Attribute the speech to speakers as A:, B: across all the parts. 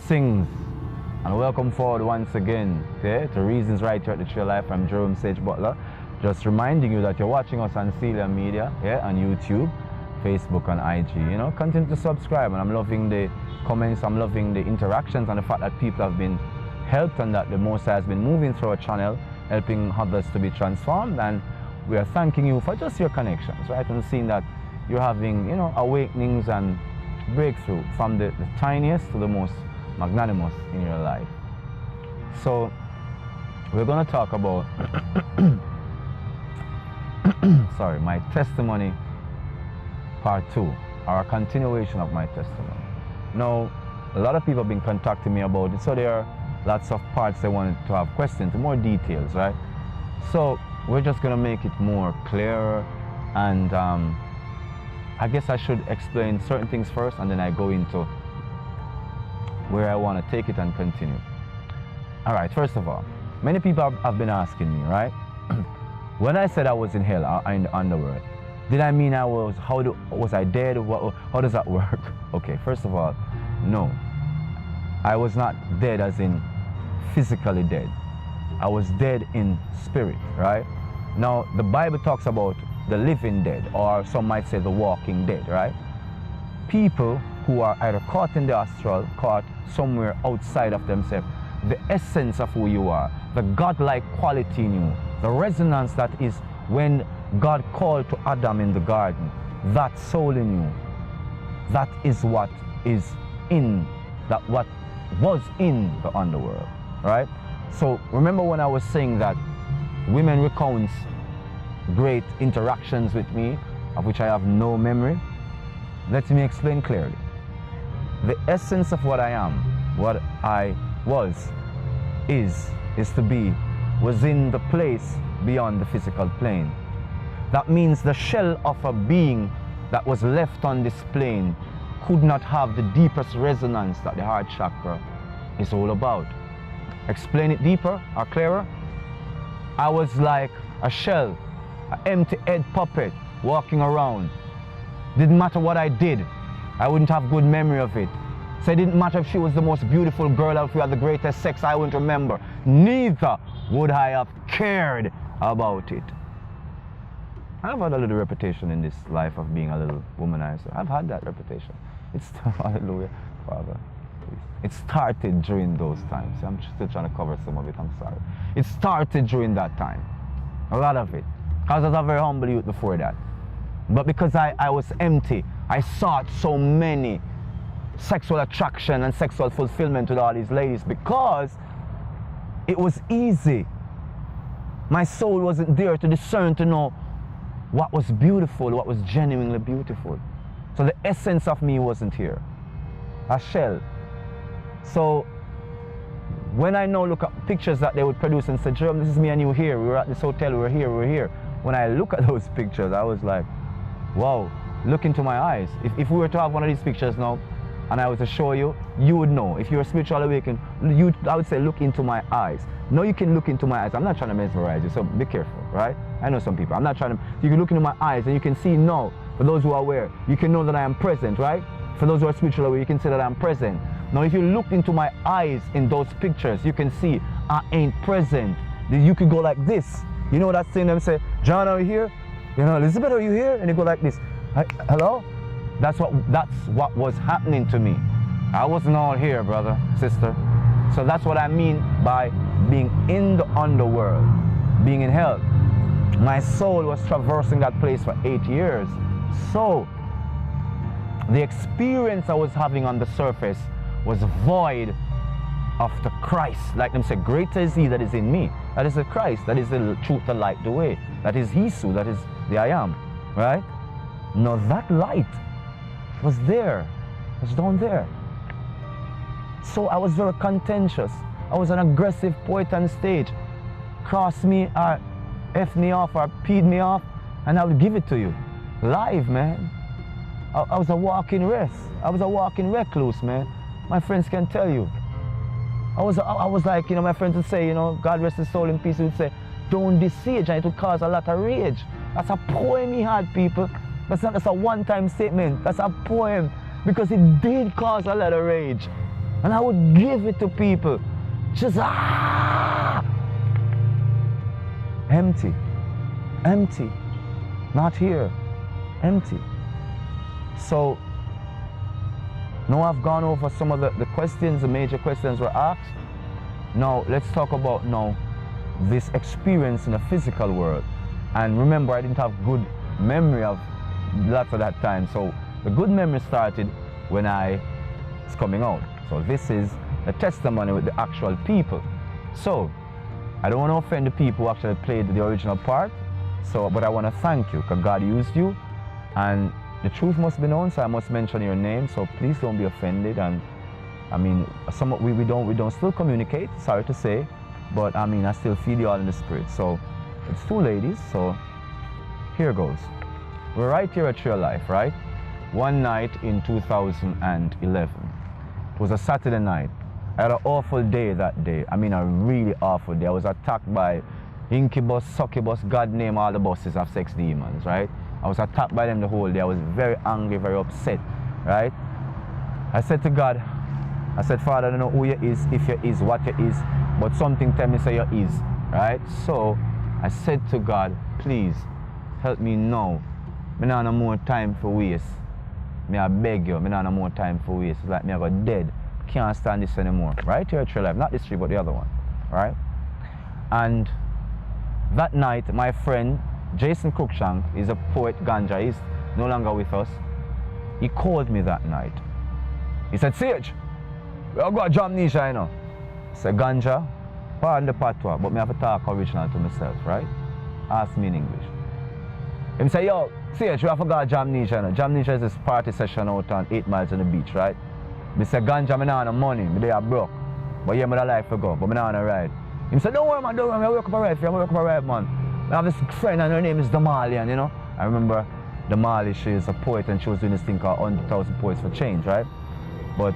A: Blessings and welcome forward once again, okay, to Reasons Right Here at the Tree of Life. I'm Jerome Sage Butler. Just reminding you that you're watching us on Celia Media, yeah, on YouTube, Facebook and IG. You know, continue to subscribe, and I'm loving the comments, I'm loving the interactions, and the fact that people have been helped and that the Most High has been moving through our channel, helping others to be transformed. And we are thanking you for just your connections, right? And seeing that you're having, you know, awakenings and breakthrough from the tiniest to the most magnanimous in your life. So we're going to talk about sorry, my testimony part 2, or a continuation of my testimony. Now, a lot of people have been contacting me about it, so there are lots of parts they wanted to have questions, more details, right? So we're just going to make it more clearer, and I guess I should explain certain things first, and then I go into where I want to take it and continue. All right, first of all, many people have been asking me, right? When I said I was in hell or in the underworld, did I mean I was, was I dead? How does that work? Okay, first of all, no. I was not dead as in physically dead. I was dead in spirit, right? Now, the Bible talks about the living dead, or some might say the walking dead, right? People who are either caught in the astral, caught somewhere outside of themselves, the essence of who you are, the godlike quality in you, the resonance that is when God called to Adam in the garden, that soul in you, that is what is in, that what was in the underworld, right? So remember when I was saying that women recounts great interactions with me, of which I have no memory? Let me explain clearly. The essence of what I am, what I was, is to be, was in the place beyond the physical plane. That means the shell of a being that was left on this plane could not have the deepest resonance that the heart chakra is all about. Explain it deeper or clearer? I was like a shell, an empty head puppet walking around. Didn't matter what I did, I wouldn't have good memory of it. So it didn't matter if she was the most beautiful girl or if we had the greatest sex, I wouldn't remember. Neither would I have cared about it. I've had a little reputation in this life of being a little womanizer. I've had that reputation. It's, hallelujah, Father. Please. It started during those times. I'm still trying to cover some of it, I'm sorry. It started during that time. A lot of it. Because I was a very humble youth before that. But because I was empty, I sought so many sexual attraction and sexual fulfillment with all these ladies because it was easy. My soul wasn't there to discern, to know what was beautiful, what was genuinely beautiful. So the essence of me wasn't here. A shell. So when I now look at pictures that they would produce and say, Jerome, this is me and you here, we were at this hotel, we were here. When I look at those pictures, I was like, wow, look into my eyes. If we were to have one of these pictures now, and I was to show you, you would know. If you're a spiritual awakened, I would say look into my eyes. No, you can look into my eyes. I'm not trying to mesmerize you, so be careful, right? I know some people. I'm not trying to, you can look into my eyes and you can see now, for those who are aware, you can know that I am present, right? For those who are spiritual aware, you can see that I'm present. Now, if you look into my eyes in those pictures, you can see I ain't present. You could go like this. You know that thing them say, John, are you here? You know, Elizabeth, are you here? And you go like this. Hello? That's what was happening to me. I wasn't all here, brother, sister. So that's what I mean by being in the underworld, being in hell. My soul was traversing that place for 8 years. So the experience I was having on the surface was void of the Christ. Like them say, greater is he that is in me. That is the Christ. That is the truth, the light, the way. That is Hisu. That is the I am. Right? Now that light was there. Was down there. So I was very contentious. I was an aggressive poet on stage. Cross me or F me off or peed me off, and I would give it to you. Live, man. I was a walking wreck. I was a walking recluse, man. My friends can tell you. I was like, you know, my friends would say, you know, God rest his soul in peace, he would say, don't diss Sage, and it would cause a lot of rage. That's a poem he had, people. That's not just a one-time statement. That's a poem. Because it did cause a lot of rage. And I would give it to people. Just empty. Empty. Not here. Empty. So now I've gone over some of the questions, the major questions were asked. Now let's talk about now this experience in the physical world. And remember, I didn't have good memory of lots of that time. So the good memory started when I was coming out. So this is the testimony with the actual people. So I don't want to offend the people who actually played the original part. So, but I want to thank you because God used you, and the truth must be known. So I must mention your name. So please don't be offended. And I mean, we don't still communicate. Sorry to say, but I mean, I still feel you all in the spirit. So it's two ladies. So here goes. We're right here at Real Life, right? One night in 2011. It was a Saturday night. I had an awful day that day. I mean, a really awful day. I was attacked by incubus, succubus, God name all the bosses of sex demons, right? I was attacked by them the whole day. I was very angry, very upset, right? I said to God, I said, Father, I don't know who you is, if you is, what you is, but something tell me say you is, right? So I said to God, please help me now. I don't have no more time for waste. I beg you, I don't have no more time for waste. It's like me I got dead. Can't stand this anymore. Right here at True Life, not this tree, but the other one, right? And that night, my friend Jason Cruikshank is a poet ganja. He's no longer with us. He called me that night. He said, Sage, I've got Jamaica, you know. I said, ganja, pardon the patois, but me have to talk original to myself, right? Ask me in English. He said, yo, Sage, we have to go Jamaica, you know. Jamaica is this party session out on 8 miles on the beach, right? I said, ganja, I don't have no money, I are broke. But yeah, I have life to go, but I don't have no ride. He said, don't worry, man, don't worry, I work up a ride for you, I work up a ride, man. I have this friend and her name is Damalian, you know. I remember Damali, she is a poet and she was doing this thing called 100,000 Poets for Change, right? But,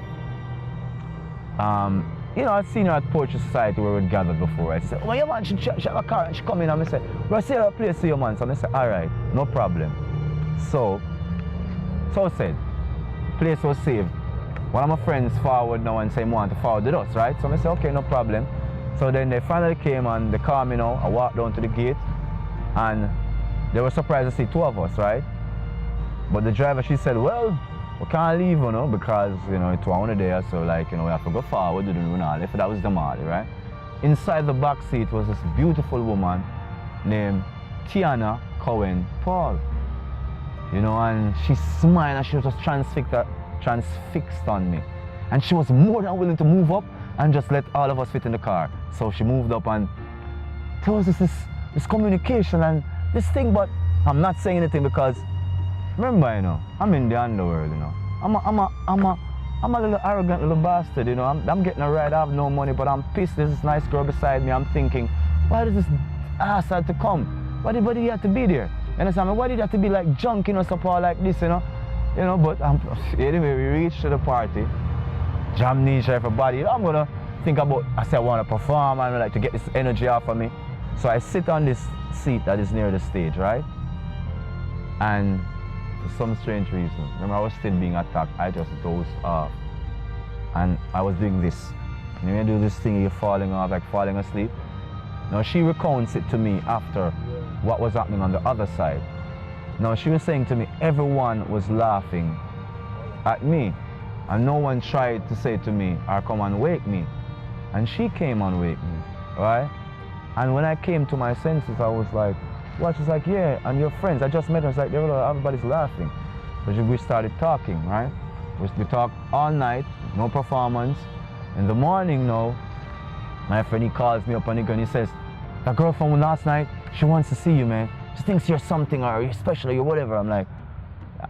A: you know, I'd seen her at Poetry Society where we'd gathered before, right? She said, oh, yeah, man, she have a car and she come in and I said, well, I see her place to you, man. So I said, all right, no problem. So I said, the place was saved. One of my friends forward now and said, he wanted to forward with us, right? So I said, okay, no problem. So then they finally came and they called me now. I walked down to the gate and they were surprised to see two of us, right? But the driver, she said, well, we can't leave, you know, because, you know, it's one day, so like, you know, we have to go forward to the Runali. If that was the Mali, right? Inside the back seat was this beautiful woman named Tiana Cohen Paul. You know, and she smiled and she was just transfixed on me. And she was more than willing to move up and just let all of us fit in the car. So she moved up and there was this communication and this thing, but I'm not saying anything because remember, you know, I'm in the underworld, you know. I'm a little arrogant little bastard, you know. I'm getting a ride, I have no money, but I'm pissed. There's this nice girl beside me. I'm thinking, why does this ass have to come? Why did he have to be there? You understand? Why did he have to be like junk, you know, support like this, you know? You know, but anyway, we reached to the party. Jamaica, everybody. You know, I'm gonna think about, I say I wanna perform and I like to get this energy off of me. So I sit on this seat that is near the stage, right? And for some strange reason, remember I was still being attacked, I just dozed off. And I was doing this. And when you do this thing, you're falling off, like falling asleep. Now she recounts it to me after what was happening on the other side. Now she was saying to me, everyone was laughing at me. And no one tried to say to me, or come and wake me. And she came and wake me, right? And when I came to my senses, I was like, what? She's like, yeah, and your friends, I just met her. It's like, everybody's laughing. So we started talking, right? We talked all night, no performance. In the morning now, my friend, he calls me up and he says, that girl from last night, she wants to see you, man. She thinks you're something or you're special or you're whatever. I'm like,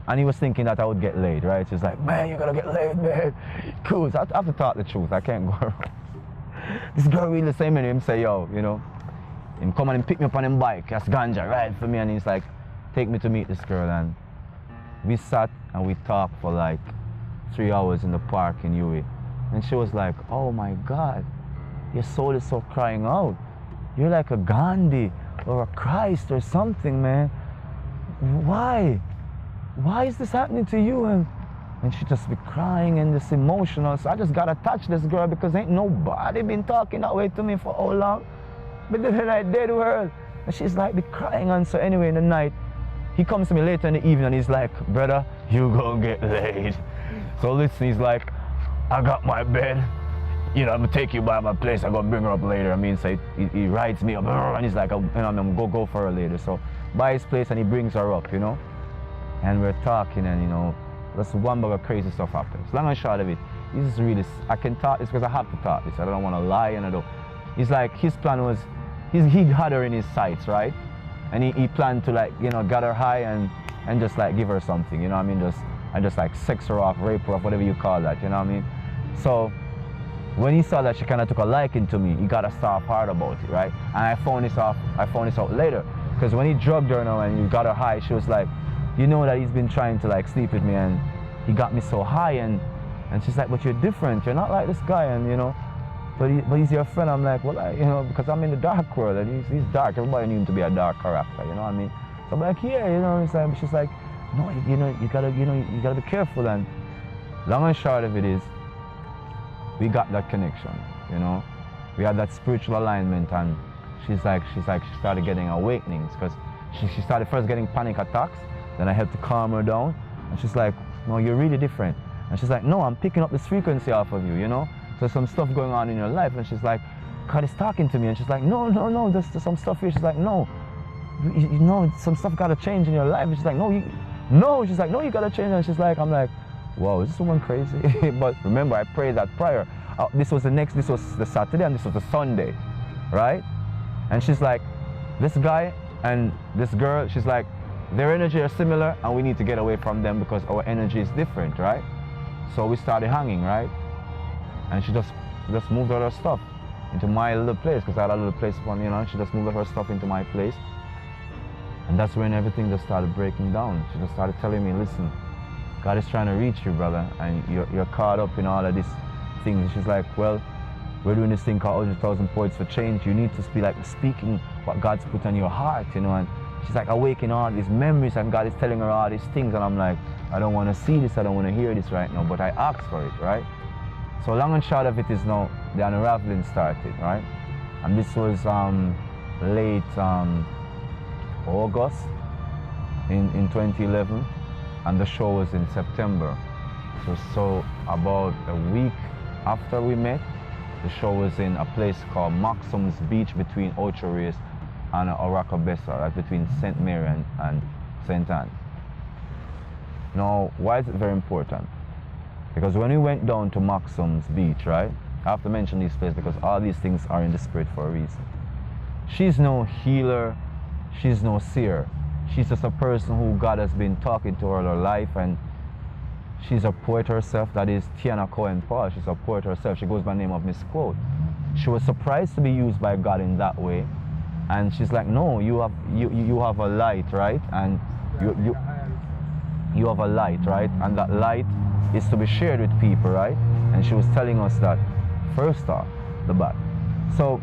A: and he was thinking that I would get laid, right? She's like, man, you're gonna get laid, man. Cool, so I have to talk the truth. I can't go around. This girl really say me to him, say, yo, you know, him come and pick me up on him bike, that's ganja, ride for me, and he's like, take me to meet this girl, and we sat and we talked for like 3 hours in the park in UA. And she was like, oh my God, your soul is so crying out. You're like a Gandhi or a Christ or something, man. Why? Why is this happening to you? And And she just be crying and just emotional. So I just gotta touch this girl because ain't nobody been talking that way to me for how long. But then I dead world. And she's like be crying. And so anyway, in the night, he comes to me later in the evening and he's like, brother, you gonna get laid. So listen, he's like, I got my bed. You know, I'm gonna take you by my place. I'm gonna bring her up later. I mean, so he writes me up and he's like, you know, I'm gonna go for her later. So by his place and he brings her up, you know. And we're talking and, you know, that's one bag of crazy stuff happens. Long and short of it, he's really, I can talk this because I have to talk this. I don't want to lie and I don't. He's like, his plan was, he had her in his sights, right? And he planned to like, you know, get her high and just like give her something, you know what I mean? Just like sex her off, rape her off, whatever you call that, you know what I mean? So when he saw that she kind of took a liking to me, he got a soft heart about it, right? And I found this out later. Because when he drugged her now and he got her high, she was like, you know that he's been trying to like sleep with me and he got me so high and she's like, but you're different, you're not like this guy, and you know, but he's your friend. I'm like, well, you know, because I'm in the dark world and he's dark. Everybody knew him to be a dark character, you know what I mean? So I'm like, yeah, you know, it's like, she's like, no, you know, you gotta be careful. And long and short of it is, we got that connection, you know, we had that spiritual alignment, and she started getting awakenings because she started first getting panic attacks. Then I helped to calm her down, and she's like, no, you're really different. And she's like, no, I'm picking up this frequency off of you, you know? So some stuff going on in your life, and she's like, God is talking to me, and she's like, no, there's some stuff here. She's like, no, you know, some stuff gotta change in your life. And she's like, she's like, no, you gotta change. And she's like, I'm like, whoa, is this woman crazy? But remember, I prayed that prayer. This was the Saturday, and this was the Sunday, right? And she's like, this guy and this girl, she's like, their energy are similar and we need to get away from them because our energy is different, right? So we started hanging, right? And she just moved all her stuff into my little place because I had a little place for, you know, she just moved all her stuff into my place. And that's when everything just started breaking down. She just started telling me, listen, God is trying to reach you, brother, and you're caught up in all of these things. And she's like, well, we're doing this thing called 100,000 Points for Change. You need to be like speaking what God's put on your heart, you know. And she's like awakening all these memories, and God is telling her all these things. And I'm like, I don't want to see this, I don't want to hear this right now, but I asked for it, right? So long and short of it is now the unraveling started, right? And this was late August in 2011, and the show was in September. So about a week after we met, the show was in a place called Maxim's Beach between Ocho Rios and Oracabessa, right, between St. Mary and St. Anne. Now, why is it very important? Because when we went down to Maxim's Beach, right, I have to mention these places because all these things are in the spirit for a reason. She's no healer, she's no seer. She's just a person who God has been talking to her life, and she's a poet herself. That is Tiana Cohen Paul. She's a poet herself. She goes by the name of Miss Quote. She was surprised to be used by God in that way, and she's like, no, you have a light, right? And you have a light, right? And that light is to be shared with people, right? And she was telling us that first off the bat. So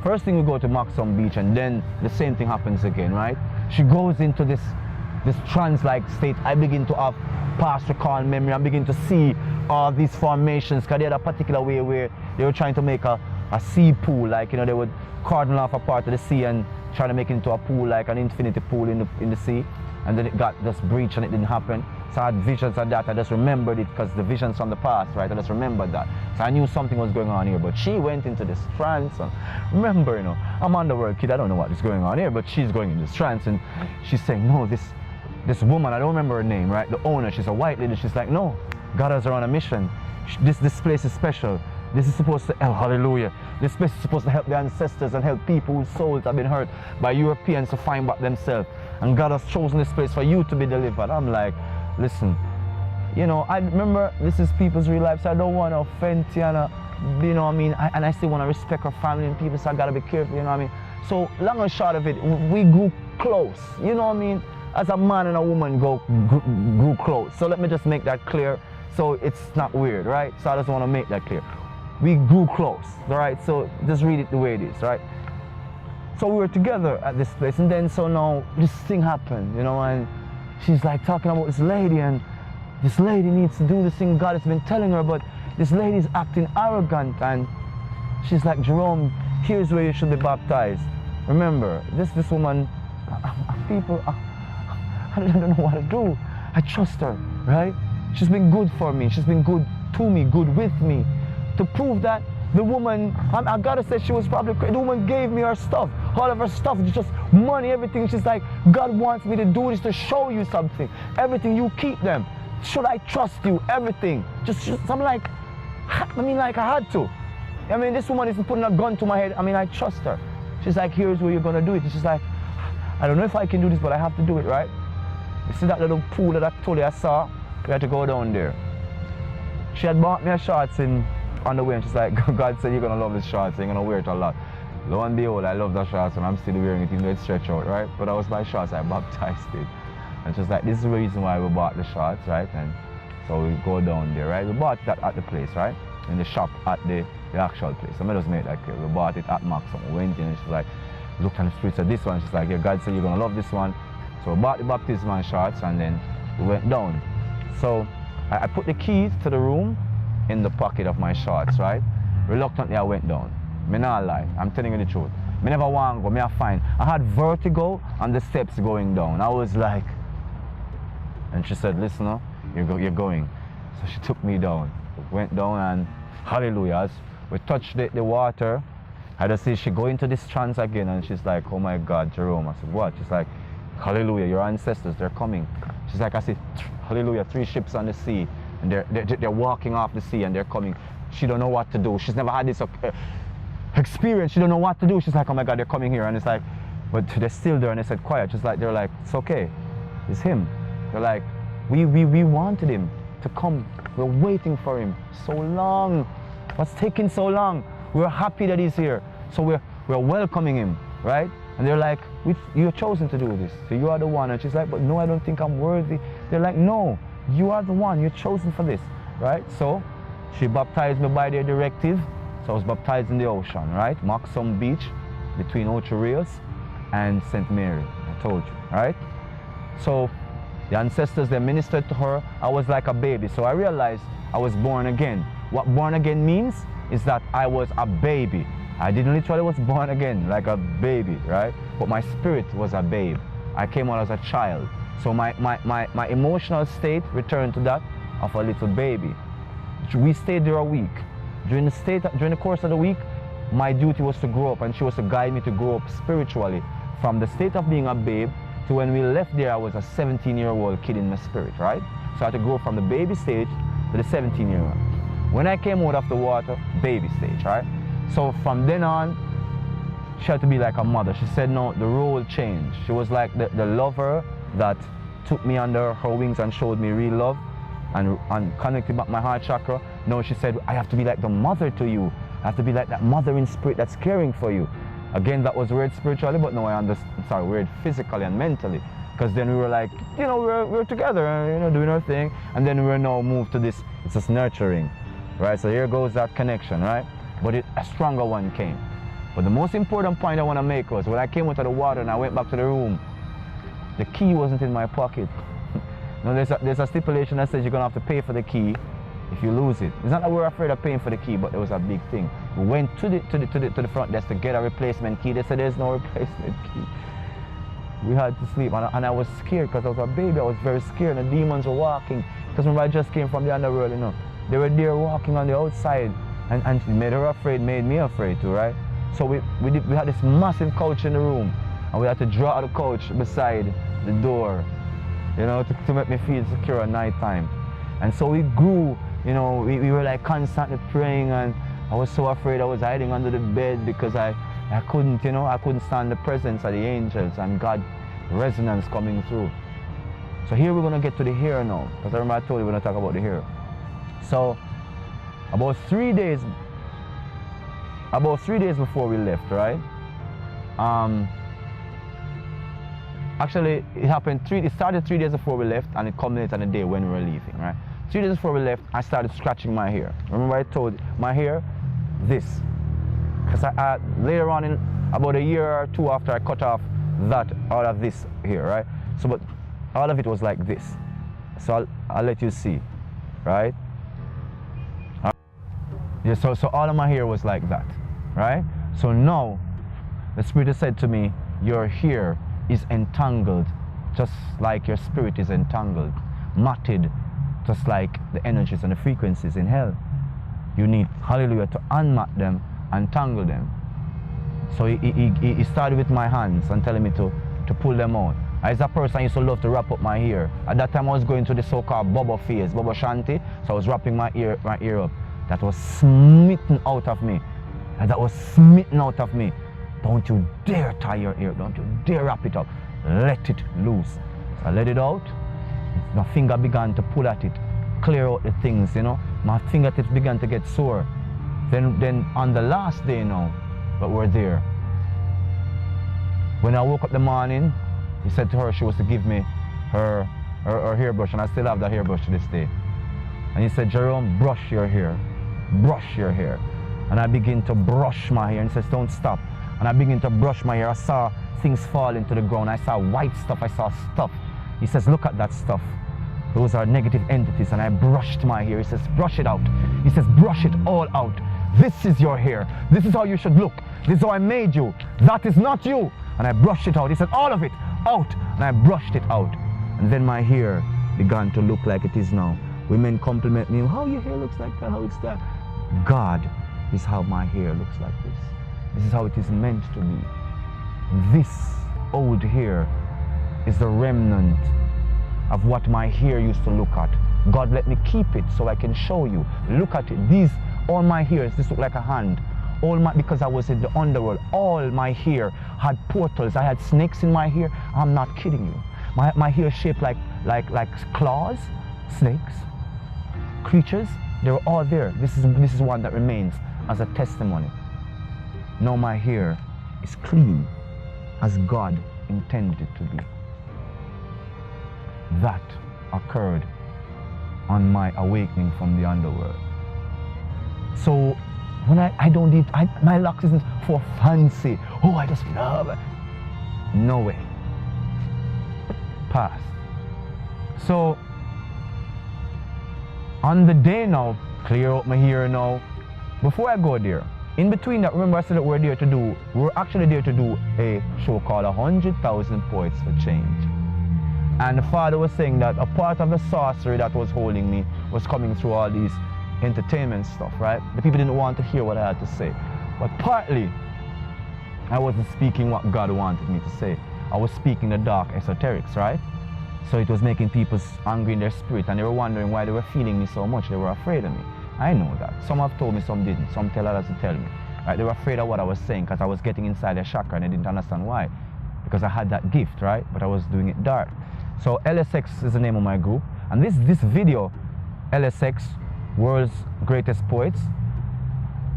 A: first thing we go to Maxim Beach, and then the same thing happens again, right? She goes into this trance-like state. I begin to have past recall memory. I begin to see all these formations, because they had a particular way where they were trying to make a sea pool, like, you know, they would cordon off a part of the sea and try to make it into a pool, like an infinity pool in the sea, and then it got just breached and it didn't happen. So I had visions of that. I just remembered it because the visions from the past, right? I just remembered that. So I knew something was going on here, but she went into this trance. And remember, you know, I'm underworld kid, I don't know what is going on here, but she's going in this trance, and she's saying, no, this woman, I don't remember her name, right? The owner, she's a white lady. She's like, no, God has her on a mission. This place is special. This is supposed to, oh, hallelujah. This place is supposed to help the ancestors and help people whose souls have been hurt by Europeans to find back themselves. And God has chosen this place for you to be delivered. I'm like, listen, you know, I remember this is people's real life, so I don't want to offend Tiana, you know what I mean? And I still want to respect her family and people, so I got to be careful, you know what I mean? So long and short of it, we grew close, you know what I mean? As a man and a woman grew close. So let me just make that clear, so it's not weird, right? So I just want to make that clear. We grew close, all right? So just read it the way it is, right? So we were together at this place, and then so now this thing happened, you know, and she's like talking about this lady, and this lady needs to do this thing God has been telling her, but this lady's acting arrogant. And she's like, Jerome, here's where you should be baptized. Remember, this woman, people, I don't know what to do. I trust her, right? She's been good for me. She's been good to me, good with me. To prove that the woman, I gotta say she was probably crazy. The woman gave me her stuff, all of her stuff, just money, everything. She's like, God wants me to do this to show you something. Everything, you keep them. Should I trust you? Everything. Just I'm like, I had to. I mean, this woman isn't putting a gun to my head. I mean, I trust her. She's like, here's where you're gonna do it. And she's like, I don't know if I can do this, but I have to do it, right? You see that little pool that I told you I saw? We had to go down there. She had bought me a shorts on the way, and she's like, God said you're gonna love this shorts, you're gonna wear it a lot. Lo and behold, I love that shorts, and I'm still wearing it even though it's stretched out, right? But that was my shorts, I baptized it. And she's like, this is the reason why we bought the shorts, right? And so we go down there, right? We bought that at the place, right? In the shop at the actual place. So I just made that clear. We bought it at Maxim. We went in and she's like, looked on the streets of this one. She's like, yeah, God said you're gonna love this one. So we bought the baptismal shorts and then we went down. So I put the keys to the room in the pocket of my shorts, right? Reluctantly I went down. Me not lie, I'm telling you the truth. Me never want to go, me I find. I had vertigo on the steps going down. I was like, and she said, listen, no, you're going. So she took me down. Went down and hallelujah, as we touched the water, I just see she go into this trance again and she's like, oh my God, Jerome. I said, what? She's like, hallelujah, your ancestors, they're coming. She's like, I see, hallelujah, 3 ships on the sea and they're walking off the sea and they're coming. She don't know what to do. She's never had this experience. She don't know what to do. She's like, oh my God, they're coming here. And it's like, but they're still there. And they said, quiet. Just like, they're like, it's okay. It's him. They're like, we wanted him to come. We're waiting for him so long. What's taking so long? We're happy that he's here. So we're welcoming him, right? And they're like, you're chosen to do this. So you are the one. And she's like, but no, I don't think I'm worthy. They're like, no, you are the one. You're chosen for this, right? So she baptized me by their directive. So I was baptized in the ocean, right? Maxim Beach, between Ocho Rios and St. Mary, I told you, right? So the ancestors, they ministered to her. I was like a baby. So I realized I was born again. What born again means is that I was a baby. I didn't literally was born again like a baby, right? But my spirit was a babe. I came out as a child. So my emotional state returned to that of a little baby. We stayed there a week. During the course of the week, my duty was to grow up, and she was to guide me to grow up spiritually from the state of being a babe to when we left there, I was a 17-year-old kid in my spirit, right? So I had to grow from the baby stage to the 17-year-old. When I came out of the water, baby stage, right? So from then on, she had to be like a mother. She said, no, the role changed. She was like the lover that took me under her wings and showed me real love and connected back my heart chakra. No, she said, I have to be like the mother to you. I have to be like that mother in spirit that's caring for you. Again, that was weird spiritually, but no, I understand, sorry, weird physically and mentally. Because then we were like, you know, we're together, you know, doing our thing. And then we were now moved to this, it's just nurturing, right? So here goes that connection, right? But a stronger one came. But the most important point I want to make was when I came out of the water and I went back to the room, the key wasn't in my pocket. No, there's a stipulation that says you're going to have to pay for the key if you lose it. It's not that we're afraid of paying for the key, but there was a big thing. We went to the front desk to get a replacement key. They said there's no replacement key. We had to sleep, and I was scared because I was a baby. I was very scared, and the demons were walking. Because remember, I just came from the underworld, you know. They were there walking on the outside, and it made her afraid, made me afraid too, right? So we had this massive couch in the room, and we had to draw the couch beside the door, you know, to make me feel secure at night time. And so we grew, you know, we were like constantly praying, and I was so afraid. I was hiding under the bed because I couldn't, you know, I couldn't stand the presence of the angels and God resonance coming through. So here we're going to get to the hair now, because I remember I told you we're going to talk about the hair. So about 3 days before we left, right? Actually, it started 3 days before we left, and it culminated on the day when we were leaving, right? 3 days before we left, I started scratching my hair. Remember I told you, my hair, this. Because I later on, in about a year or two after I cut off all of this here, right? So, but all of it was like this. So I'll let you see, right? Yeah, so all of my hair was like that, right? So now, the Spirit has said to me, your hair is entangled, just like your spirit is entangled, matted, just like the energies and the frequencies in hell. You need, hallelujah, to unmat them, untangle them. So he started with my hands and telling me to pull them out. As a person, I used to love to wrap up my hair. At that time, I was going through the so-called bubble phase, bubble shanty. So I was wrapping my ear up. That was smitten out of me. And that was smitten out of me. Don't you dare tie your ear. Don't you dare wrap it up. Let it loose. So I let it out. My finger began to pull at it, clear out the things, you know. My fingertips began to get sore. Then on the last day now, but we're there. When I woke up the morning, he said to her she was to give me her hairbrush, and I still have that hairbrush to this day. And he said, Jerome, brush your hair. Brush your hair. And I begin to brush my hair, and he says, don't stop. And I begin to brush my hair. I saw things fall into the ground. I saw white stuff. I saw stuff. He says, look at that stuff. Those are negative entities. And I brushed my hair. He says, brush it out. He says, brush it all out. This is your hair. This is how you should look. This is how I made you. That is not you. And I brushed it out. He said, all of it out. And I brushed it out. And then my hair began to look like it is now. Women compliment me, how your hair looks like that, how it's that. God is how my hair looks like this. This is how it is meant to be. This old hair is the remnant of what my hair used to look at. God let me keep it so I can show you. Look at it. All my hairs, this look like a hand. Because I was in the underworld, all my hair had portals. I had snakes in my hair. I'm not kidding you. My hair shaped like claws, snakes, creatures. They were all there. This is one that remains as a testimony. Now my hair is clean as God intended it to be. That occurred on my awakening from the underworld. So when I don't need, my locks isn't for fancy. Oh, I just love it. No way. Past. So on the day now, clear out my hair now. Before I go there, in between that, remember I said that we're actually there to do a show called 100,000 Poets for Change. And the Father was saying that a part of the sorcery that was holding me was coming through all these entertainment stuff, right? The people didn't want to hear what I had to say. But partly, I wasn't speaking what God wanted me to say. I was speaking the dark esoterics, right? So it was making people angry in their spirit, and they were wondering why they were feeling me so much. They were afraid of me. I know that. Some have told me, some didn't. Some tell others to tell me. Right? They were afraid of what I was saying because I was getting inside their chakra and they didn't understand why. Because I had that gift, right? But I was doing it dark. So LSX is the name of my group. And this video, LSX, World's Greatest Poets,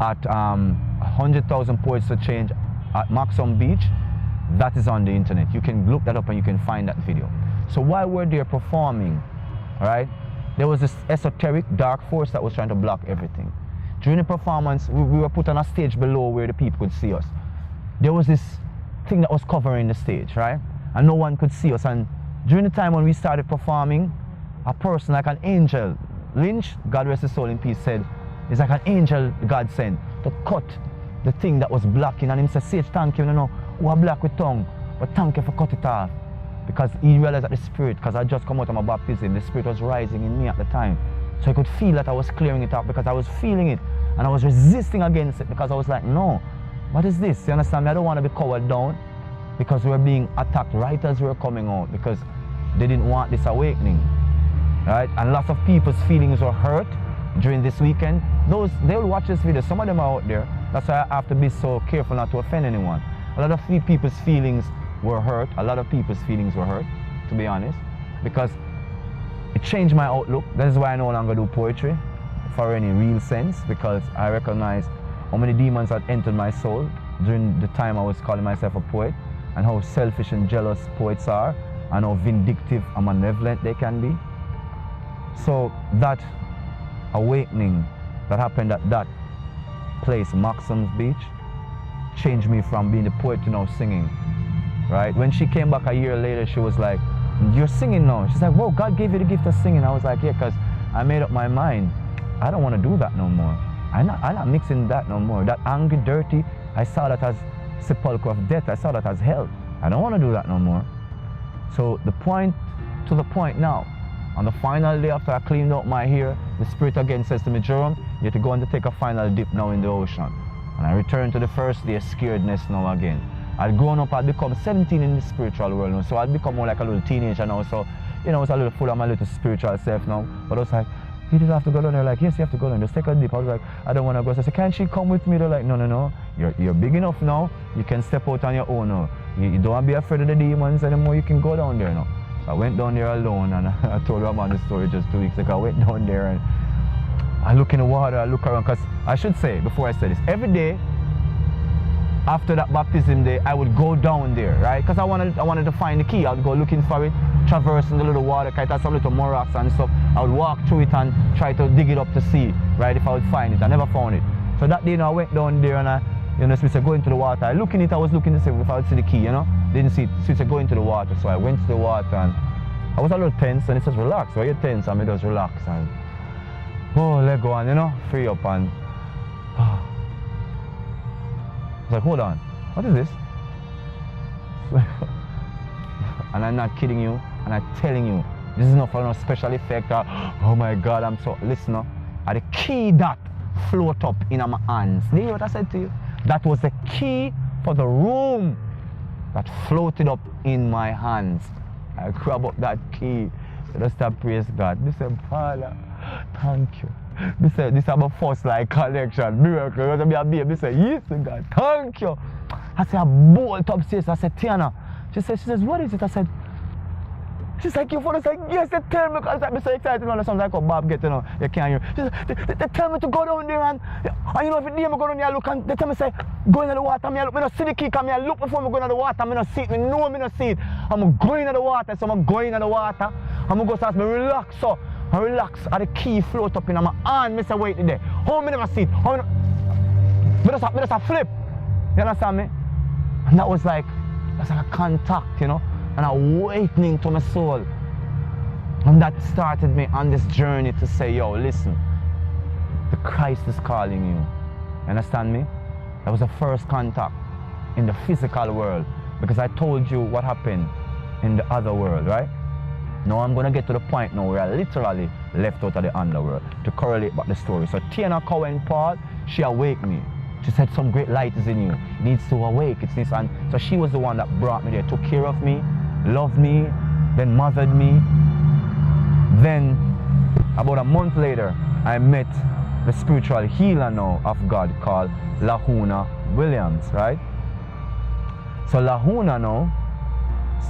A: at 100,000 Poets to Change at Maxim Beach, that is on the internet. You can look that up and you can find that video. So while we're there performing, right, there was this esoteric dark force that was trying to block everything. During the performance, we were put on a stage below where the people could see us. There was this thing that was covering the stage, right? And no one could see us. And during the time when we started performing, a person like an angel, Lynch, God rest his soul in peace, said, it's like an angel God sent to cut the thing that was blocking. And him said, Sage, thank you, you know, we are black with tongue, but thank you for cut it off. Because he realized that the Spirit, because I just come out of my baptism, the Spirit was rising in me at the time. So I could feel that I was clearing it up because I was feeling it. And I was resisting against it because I was like, no, what is this? You understand me? I don't want to be cowered down because we were being attacked right as we were coming out because they didn't want this awakening. Right? And lots of people's feelings were hurt during this weekend. They will watch this video. Some of them are out there. That's why I have to be so careful not to offend anyone. A lot of people's feelings were hurt. A lot of people's feelings were hurt, to be honest, because it changed my outlook. That is why I no longer do poetry for any real sense, because I recognize how many demons had entered my soul during the time I was calling myself a poet, and how selfish and jealous poets are, and how vindictive and malevolent they can be. So that awakening that happened at that place, Maxim's Beach, changed me from being the poet to now singing. Right? When she came back a year later, she was like, you're singing now. She's like, whoa, God gave you the gift of singing. I was like, yeah, because I made up my mind. I don't want to do that no more. I'm not mixing that no more. That angry, dirty, I saw that as sepulchre of death. I saw that as hell. I don't want to do that no more. So the point now, on the final day after I cleaned out my hair, the Spirit again says to me, Jerome, you have to go and take a final dip now in the ocean. And I returned to the first day, scaredness now again. I'd grown up, I'd become 17 in the spiritual world now, so I'd become more like a little teenager now, so, you know, I was a little full of my little spiritual self now. But I was like, you didn't have to go down there. Like, yes, you have to go down, just take a dip. I was like, I don't want to go. So I said, can't she come with me? They're like, no, you're big enough now, you can step out on your own now. You don't be afraid of the demons anymore, you can go down there now. So I went down there alone, and I told her about the story just 2 weeks ago. I went down there and I look in the water, I look around, because I should say, before I say this, every day, after that baptism day, I would go down there, right? Because I wanted to find the key. I would go looking for it, traversing the little water, because it had some little morocks and stuff. I would walk through it and try to dig it up to see, right, if I would find it. I never found it. So that day, you know, I went down there and Spirit said, go into the water. I look in it, I was looking to see if I would see the key, you know? Didn't see it. Spirit said, go into the water. So I went to the water and I was a little tense, and it says, relax. So I get tense and I just relax and, oh, let go and, you know, free up and, I was like, hold on, what is this? And I'm not kidding you, and I'm telling you, this is not for no special effect or, oh my God, I'm so, listen now, the key that float up in my hands. Do you hear what I said to you? That was the key for the room that floated up in my hands. I grab up that key, I just start praise God. I said, Father, thank you. This is my first like collection, miracle. You're going to be a baby. I said, yes, God, thank you. I said, I bolt upstairs. I said, Tiana. She says, what is it? I said, she's like, your father said, yes, they tell me, because I'm so excited. You know, something like, oh, Bob, get, you know, you can't hear. She said, they tell me to go down there and you know, if they go down there, I look and they tell me, say, go into the water, I look, I don't see the key, come here, look before I go into the water, I don't see it, I know I don't see it. I'm going into the water, so I'm going into the water, I'm going to go start to relax, so I relax, and the key float up in my hand, I say, wait there. How many never see it? How many, I just flip, you understand me? And that was like a contact, you know, an awakening to my soul. And that started me on this journey to say, yo, listen, the Christ is calling you. You understand me? That was the first contact in the physical world, because I told you what happened in the other world, right? Now I'm going to get to the point now where I literally left out of the underworld to correlate back the story. So Tiana Cohen Paul, she awaked me. She said some great light is in you. It needs to awake. It needs, and so she was the one that brought me there, took care of me, loved me, then mothered me. Then about a month later, I met the spiritual healer now of God called Lacuna Williams, right? So Lacuna now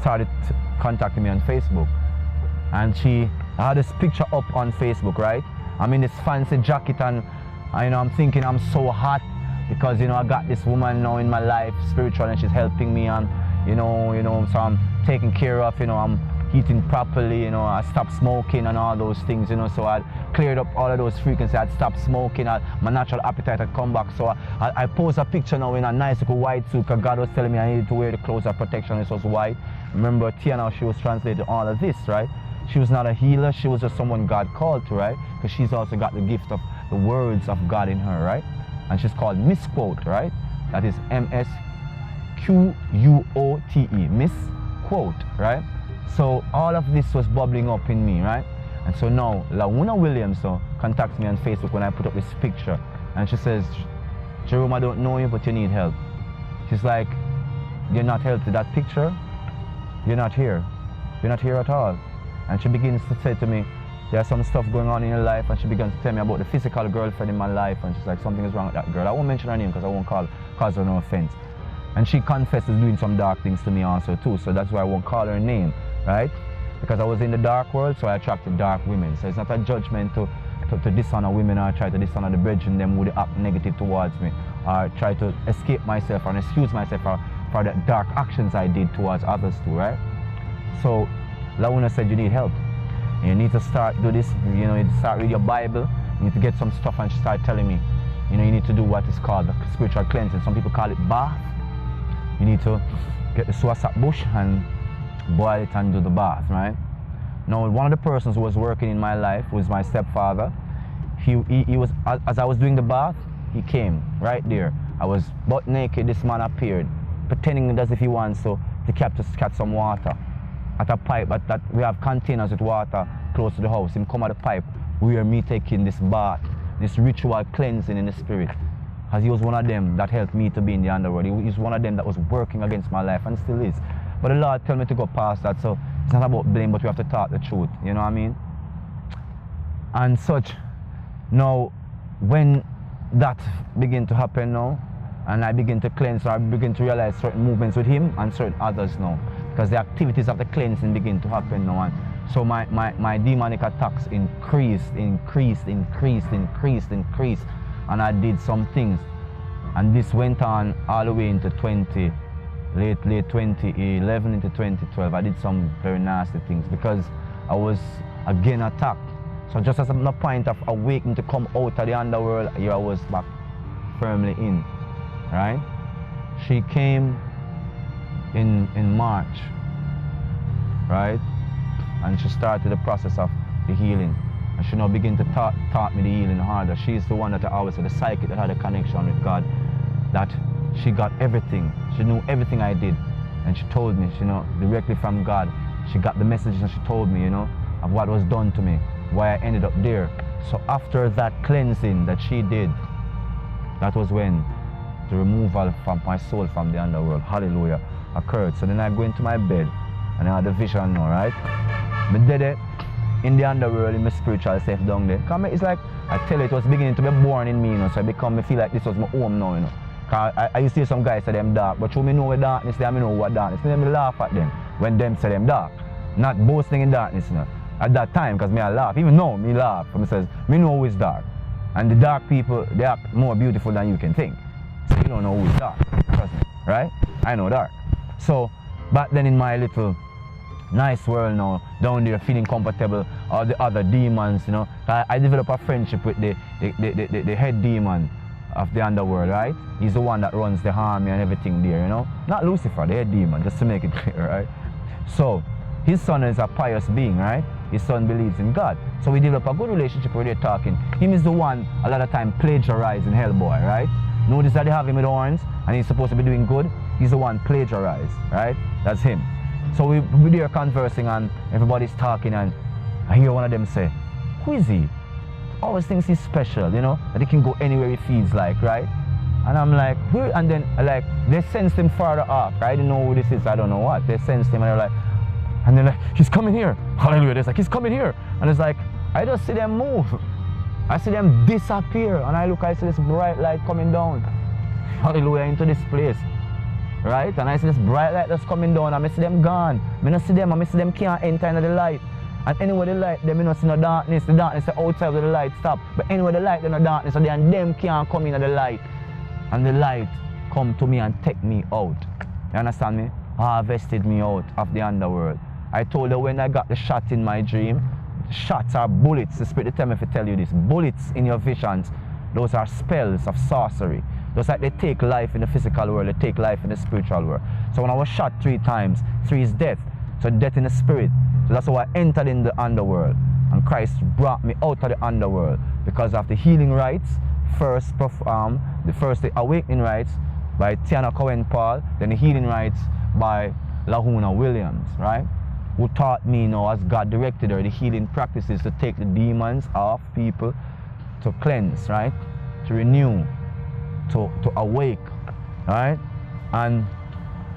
A: started contacting me on Facebook. And she had this picture up on Facebook, right? I'm in this fancy jacket and you know, I'm thinking I'm so hot because, you know, I got this woman now in my life, spiritual, and she's helping me, and you know, so I'm taken care of, you know, I'm eating properly, you know, I stopped smoking and all those things, you know, so I cleared up all of those frequencies. I'd stopped smoking, my natural appetite had come back. So I posed a picture now in a nice little white suit, because God was telling me I needed to wear the clothes of protection. This was white. Remember, Tiana, she was translating all of this, right? She was not a healer, she was just someone God called to, right? Because she's also got the gift of the words of God in her, right? And she's called Misquote, right? That is M-S-Q-U-O-T-E, Misquote, right? So all of this was bubbling up in me, right? And so now, Lacuna Williams contacts me on Facebook when I put up this picture. And she says, Jerome, I don't know you, but you need help. She's like, you're not helped with that picture? You're not here. You're not here at all. And she begins to say to me, there's some stuff going on in your life, and she begins to tell me about the physical girlfriend in my life, and she's like, something is wrong with that girl. I won't mention her name because I won't cause her no offense. And she confesses doing some dark things to me also too, so that's why I won't call her name, right? Because I was in the dark world, so I attracted dark women. So it's not a judgment to dishonor women or try to dishonor the brethren them who they act negative towards me, or try to escape myself or excuse myself for the dark actions I did towards others too, right? So Lacuna said, you need help. You need to start do this, you know, you need to start read your Bible, you need to get some stuff, and she started telling me, you know, you need to do what is called the spiritual cleansing. Some people call it bath. You need to get the suasat bush and boil it and do the bath, right? Now, one of the persons who was working in my life was my stepfather. He was, as I was doing the bath, he came right there. I was butt naked, this man appeared, pretending as if he wants to catch some water at a pipe, but that we have containers with water close to the house. Him come at the pipe where me taking this bath, this ritual cleansing in the spirit. As he was one of them that helped me to be in the underworld. He was one of them that was working against my life and still is. But the Lord told me to go past that, so it's not about blame, but we have to talk the truth, you know what I mean? And such. Now, when that began to happen now, and I begin to cleanse, so I begin to realize certain movements with him and certain others now, because the activities of the cleansing begin to happen now. And so my demonic attacks increased, and I did some things. And this went on all the way into late 2011 into 2012. I did some very nasty things because I was again attacked. So just as a point of awakening to come out of the underworld, here I was back firmly in, right? She came in March, right? And she started the process of the healing. And she now began to taught me the healing harder. She's the one that I always said, the psychic that had a connection with God, that she got everything. She knew everything I did. And she told me, you know, directly from God. She got the message and she told me, you know, of what was done to me, why I ended up there. So after that cleansing that she did, that was when the removal from my soul from the underworld, hallelujah, occurred. So then I go into my bed and I had a vision now, right? I did it in the underworld, in my spiritual self down there. It's like, I tell you, it was beginning to be born in me, you know, so I feel like this was my home now, you know. Cause I used to hear some guys say them dark, but through me know what darkness, they know what darkness. Then I laugh at them when them say them dark. Not boasting in darkness, you know. At that time, because me I laugh, even now, me laugh, and me says, me know who is dark. And the dark people, they are more beautiful than you can think. So you don't know who is dark, trust me, right? I know dark. So, back then in my little nice world now, down there feeling comfortable, all the other demons, you know, I developed a friendship with the head demon of the underworld, right? He's the one that runs the army and everything there, you know? Not Lucifer, the head demon, just to make it clear, right? So, his son is a pious being, right? His son believes in God. So we develop a good relationship where they're talking. Him is the one, a lot of time, plagiarizing Hellboy, right? Notice that they have him with horns, and he's supposed to be doing good. He's the one plagiarized, right? That's him. So we're there conversing, and everybody's talking, and I hear one of them say, who is he? Always thinks he's special, you know, that he can go anywhere he feels like, right? And I'm like, who? And then, like, they sensed him farther off, right? I didn't know who this is, I don't know what. They sensed him, and they're like, and they're like, he's coming here. Hallelujah. They're like, he's coming here. And it's like, I just see them move. I see them disappear. And I look, I see this bright light coming down. Hallelujah, into this place. Right? And I see this bright light that's coming down, and I see them gone. I don't see them, I see them can't enter into the light. And anywhere the light, them don't see no darkness. The darkness is outside of the light stop. But anywhere the light, there's no darkness, so then them can't come into the light. And the light come to me and take me out. You understand me? Harvested me out of the underworld. I told her when I got the shot in my dream, shots are bullets. The Spirit tell me to tell you this. Bullets in your visions, those are spells of sorcery. Just like they take life in the physical world, they take life in the spiritual world. So when I was shot 3 times, 3 is death. So death in the spirit. So that's how I entered in the underworld. And Christ brought me out of the underworld because of the healing rites, first the awakening rites by Tiana Paul, then the healing rites by Lacuna Williams, right? Who taught me now, as God directed her, the healing practices to take the demons off people, to cleanse, right? To renew, to awake, right? And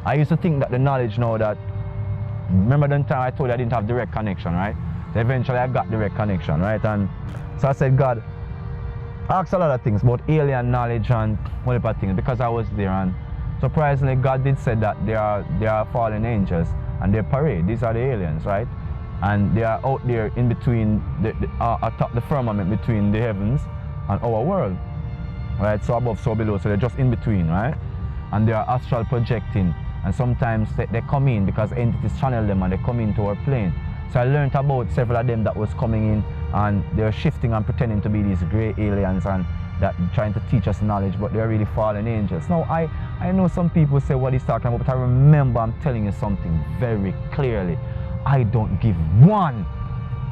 A: I used to think that the knowledge now that, remember the time I told you I didn't have direct connection, right? So eventually I got direct connection, right? And so I said, God, ask a lot of things about alien knowledge and all of things because I was there. And surprisingly, God did say that there are fallen angels and they parade. These are the aliens, right? And they are out there in between, atop the firmament between the heavens and our world, right? So above, so below, so they're just in between, right? And they are astral projecting, and sometimes they come in because entities channel them and they come into our plane. So I learned about several of them that was coming in, and they're shifting and pretending to be these grey aliens, and that trying to teach us knowledge, but they're really fallen angels. Now, I know some people say what he's talking about, but I remember I'm telling you something very clearly. I don't give one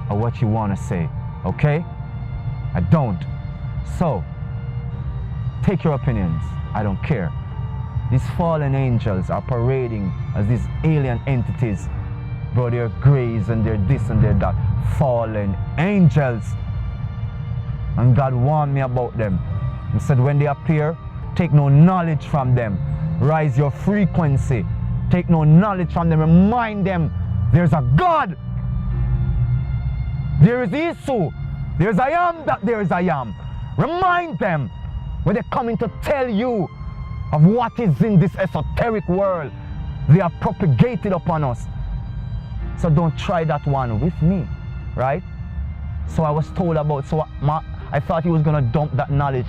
A: of what you want to say, okay? I don't. So, take your opinions. I don't care. These fallen angels are parading as these alien entities. Bro, they're grays and they're this and they're that. Fallen angels. And God warned me about them. He said when they appear, take no knowledge from them. Rise your frequency. Take no knowledge from them. Remind them there's a God. There is Isu. There's I am that there is I am. Remind them when they're coming to tell you of what is in this esoteric world they are propagated upon us. So don't try that one with me, right? So I was told about, I thought he was going to dump that knowledge.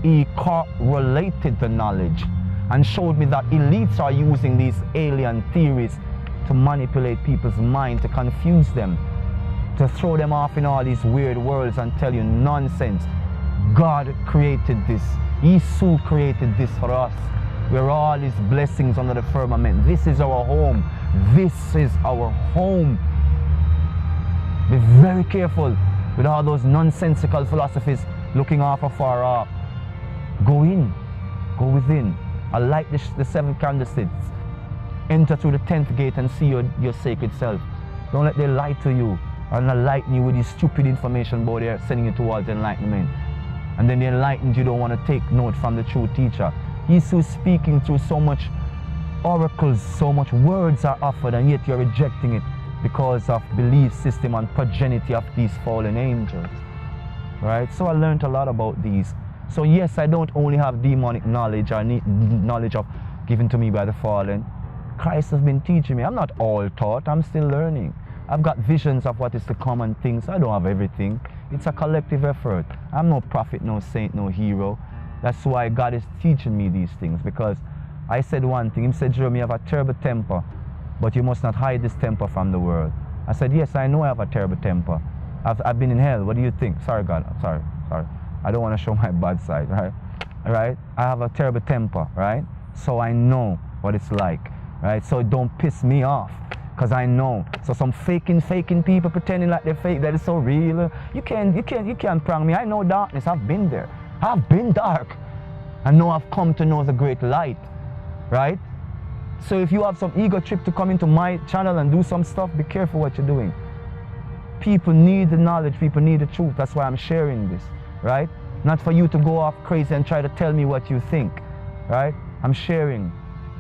A: He correlated the knowledge and showed me that elites are using these alien theories to manipulate people's mind, to confuse them, to throw them off in all these weird worlds and tell you nonsense. God created this. Isu created this for us. We're all his blessings under the firmament. This is our home. This is our home. Be very careful with all those nonsensical philosophies looking off afar off. Go in. Go within. I like the 7 candlesticks. Enter through the 10th gate and see your sacred self. Don't let them lie to you and enlighten you with this stupid information about they're sending you towards enlightenment. And then the enlightened, you don't want to take note from the true teacher. He's so speaking through so much oracles, so much words are offered, and yet you're rejecting it because of belief system and progeny of these fallen angels. Right? So I learned a lot about these. So yes, I don't only have demonic knowledge or knowledge of given to me by the fallen. Christ has been teaching me. I'm not all taught, I'm still learning. I've got visions of what is to come and things. I don't have everything. It's a collective effort. I'm no prophet, no saint, no hero. That's why God is teaching me these things, because I said one thing. He said, Jerome, you have a terrible temper, but you must not hide this temper from the world. I said, yes, I know I have a terrible temper. I've been in hell. What do you think? Sorry, God. Sorry. I don't want to show my bad side, right? Right? I have a terrible temper, right? So I know what it's like, right? So don't piss me off, because I know. So some faking people pretending like they're fake, that is so real. You can't prank me. I know darkness. I've been there. I've been dark. And now I've come to know the great light, right? So if you have some ego trip to come into my channel and do some stuff, be careful what you're doing. People need the knowledge. People need the truth. That's why I'm sharing this, right? Not for you to go off crazy and try to tell me what you think, right? I'm sharing.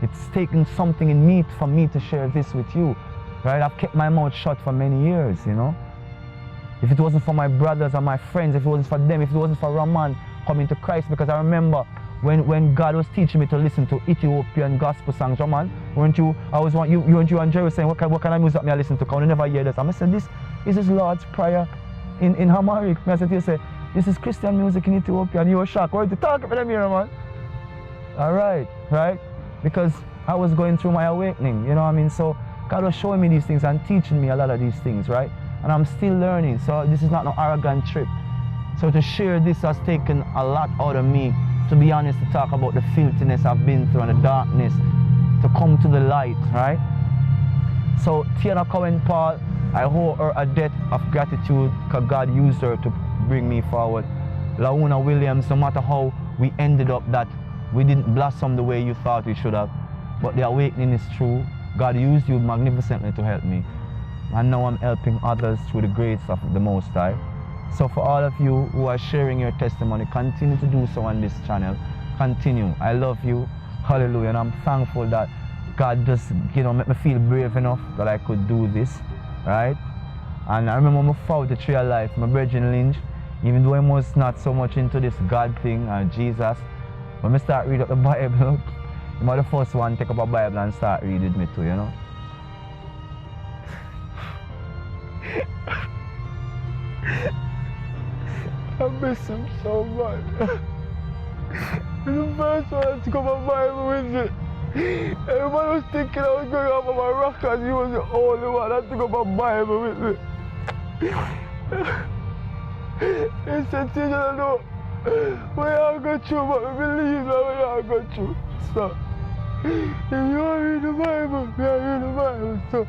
A: It's taken something in me for me to share this with you, right? I've kept my mouth shut for many years, you know? If it wasn't for my brothers and my friends, if it wasn't for them, if it wasn't for Raman coming to Christ, because I remember when God was teaching me to listen to Ethiopian gospel songs, Raman, weren't you and Jerry saying, what kind of music me I listen to? Can you never hear this? I said, this is Lord's Prayer in Amharic. I said, you say, this is Christian music in Ethiopia, and you were shocked. Why are you talking about them here, man? All right? Because I was going through my awakening, you know what I mean? So God was showing me these things and teaching me a lot of these things, right? And I'm still learning, so this is not no arrogant trip. So to share this has taken a lot out of me, to be honest, to talk about the filthiness I've been through and the darkness, to come to the light, right? So Tiana Cohen Paul, I owe her a debt of gratitude because God used her to bring me forward. Lacuna Williams, no matter how we ended up that we didn't blossom the way you thought we should have, but the awakening is true. God used you magnificently to help me. And now I'm helping others through the grace of the Most High. So for all of you who are sharing your testimony, continue to do so on this channel. Continue. I love you. Hallelujah. And I'm thankful that God just, make me feel brave enough that I could do this, right? And I remember when I found the tree of life, my brethren Lynch, even though I was not so much into this God thing and Jesus, when I start reading the Bible, I'm the first one to take up a Bible and start reading me too, you know. I miss him so much. The first one to take up a Bible with me. Everybody was thinking I was going off of my rock and he was the only one that took up a Bible with me. He said, Tiana, no, We are go through, but we believe that we are go through. So, if you are reading the Bible, we are reading the Bible. So,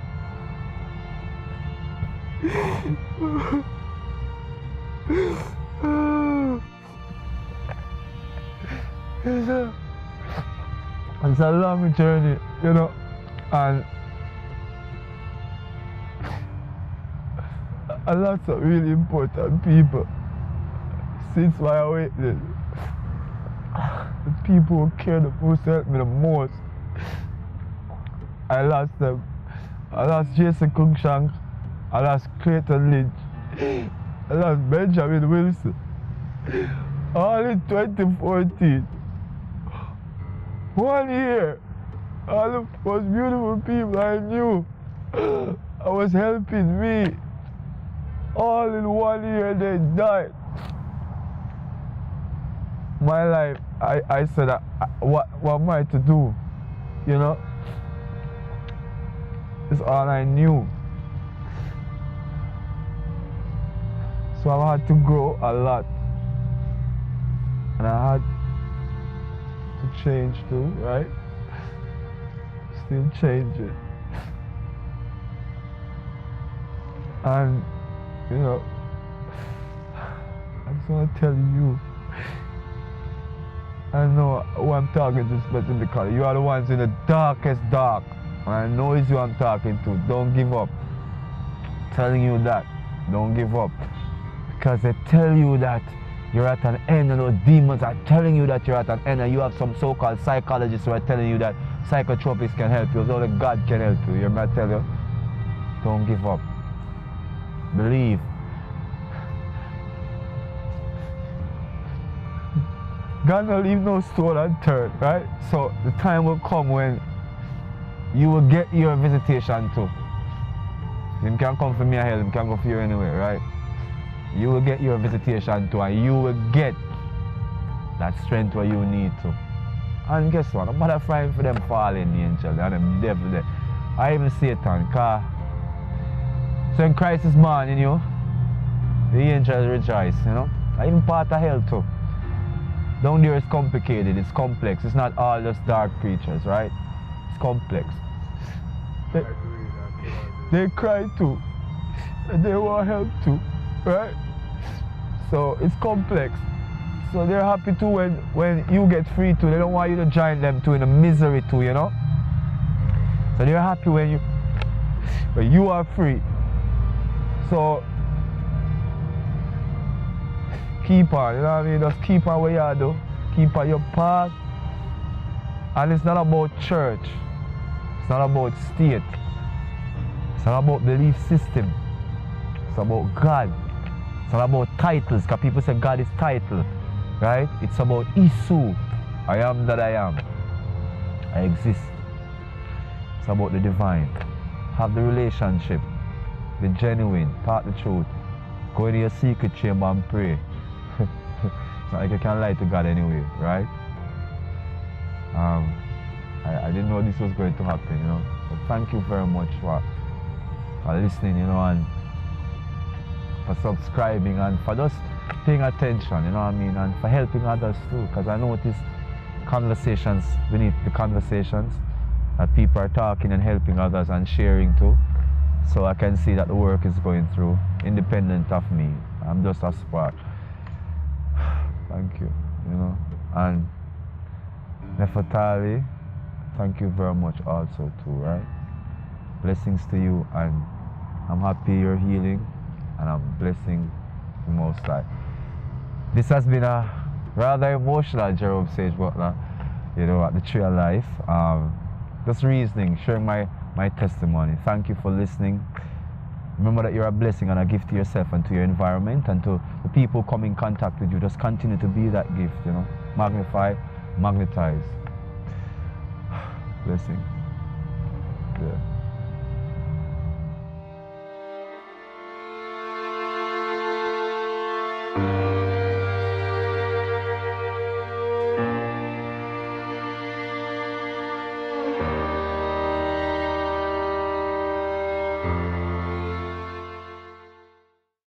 A: it's a long journey, you know, and a lot of really important people since my awakening. The people who care the most, help me the most. I lost them. I lost Jason Cruikshank. I lost Clayton Lynch. I lost Benjamin Wilson. All in 2014. 1 year. All the most beautiful people I knew I was helping me. All in 1 year they died. My life, I said, what am I to do? You know? It's all I knew. So I had to grow a lot. And I had to change too, right? Still changing. And, you know, I just want to tell you, I know who I'm talking to, especially because you are the ones in the darkest dark. And I know it's you I'm talking to. Don't give up. I'm telling you that. Don't give up. Because they tell you that you're at an end, and those demons are telling you that you're at an end, and you have some so-called psychologists who are telling you that psychotropics can help you, only God can help you. You hear me tell you? Don't give up. Believe. God don't leave no stone unturned, right? So the time will come when you will get your visitation too. Him can come for me or hell, him can go for you anyway, right? You will get your visitation too, and you will get that strength where you need to. And guess what? I'm not afraid for them fallen angels and them devil there. I even Satan, because so in Christ is born in you, the angels rejoice, you know? I even part of hell too. Down there is complicated, it's complex. It's not all just dark creatures, right? It's complex. They cry too. And they want help too, right? So it's complex. So they're happy too when you get free too. They don't want you to join them too in the misery too, you know? So they're happy when you are free. So keep on, you know what I mean? Just keep on what you do. Keep on your path. And it's not about church. It's not about state. It's not about belief system. It's about God. It's not about titles, because people say God is title, right? It's about Isu. I am that I am. I exist. It's about the divine. Have the relationship. Be genuine. Talk the truth. Go into your secret chamber and pray. It's not like you can lie to God anyway, right? I didn't know this was going to happen, you know. But thank you very much for listening, you know, and for subscribing and for just paying attention, you know what I mean, and for helping others too, because I notice conversations beneath the conversations that people are talking and helping others and sharing too. So I can see that the work is going through, independent of me. I'm just a spark. Thank you, you know. And Nefertari, thank you very much also too, right? Blessings to you, and I'm happy you're healing, and I'm blessing the Most High. This has been a rather emotional Jerome Sage Butler, you know, at the Tree of Life. Just reasoning, sharing my testimony. Thank you for listening. Remember that you're a blessing and a gift to yourself and to your environment and to the people who come in contact with you. Just continue to be that gift, you know. Magnify, magnetize. Blessings. Yeah.